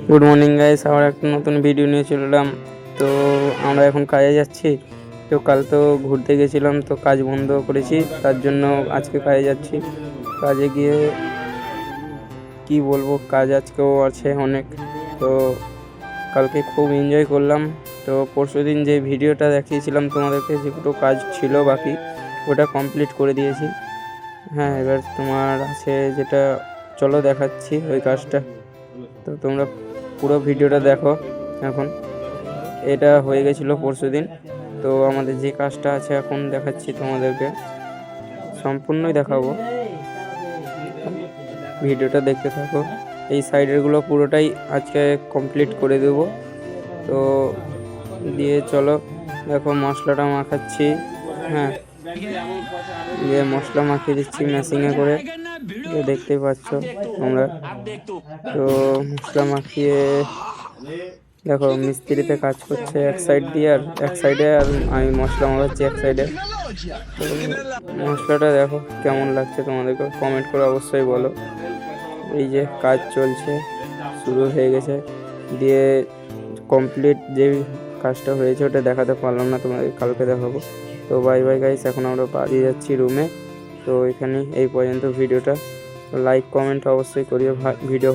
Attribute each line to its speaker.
Speaker 1: Good morning guys, আবার একটা নতুন ভিডিও নিয়ে চলে এলাম। তো আমরা এখন কাজে যাচ্ছি। তো কাল তো ঘুরতে গেছিলাম, তো কাজ বন্ধ করেছি, তার জন্য আজকে কাজে যাচ্ছি। কাজে গিয়ে কি বলবো, কাজ আজকেও আছে অনেক। তো কালকে খুব এনজয় করলাম। তো পরশুদিন যে ভিডিওটা দেখিয়েছিলাম তোমাদেরকে, যেগুলো কাজ ছিল বাকি, ওটা কমপ্লিট করে দিয়েছি। হ্যাঁ, এবার তোমার আছে যেটা, চলো দেখাচ্ছি ওই কাজটা। তো তোমরা পুরো ভিডিওটা দেখো। এখন এটা হয়ে গেছিলো পরশুদিন। তো আমাদের যে কাজটা আছে এখন দেখাচ্ছি তোমাদেরকে, সম্পূর্ণই দেখাবো, ভিডিওটা দেখতে থাকো। এই সাইডেরগুলো পুরোটাই আজকে কমপ্লিট করে দেবো। তো দিয়ে চলো, দেখো মশলাটা মাখাচ্ছি। হ্যাঁ, দিয়ে মশলা মাখিয়ে দিচ্ছি মেশিনে করে, দেখতেই পাচ্ছ তোমরা। তো মশলা মাখিয়ে দেখো মিস্ত্রিতে কাজ করছে এক সাইড দিয়ে, আর এক সাইডে, আর আমি মশলা মাখাচ্ছি এক সাইডে। তো মশলাটা দেখো কেমন লাগছে তোমাদেরকে কমেন্ট করে অবশ্যই বলো। এই যে কাজ চলছে, শুরু হয়ে গেছে। দিয়ে কমপ্লিট যে কাজটা হয়েছে ওটা দেখাতে পারলাম না তোমাদের, কালকে দেখাবো। তো বাই বাই গাইস, এখন আমরা বাড়ি যাচ্ছি রুমে। তো এখানে এই পর্যন্ত ভিডিওটা। লাইক কমেন্ট অবশ্যই করিও ভিডিও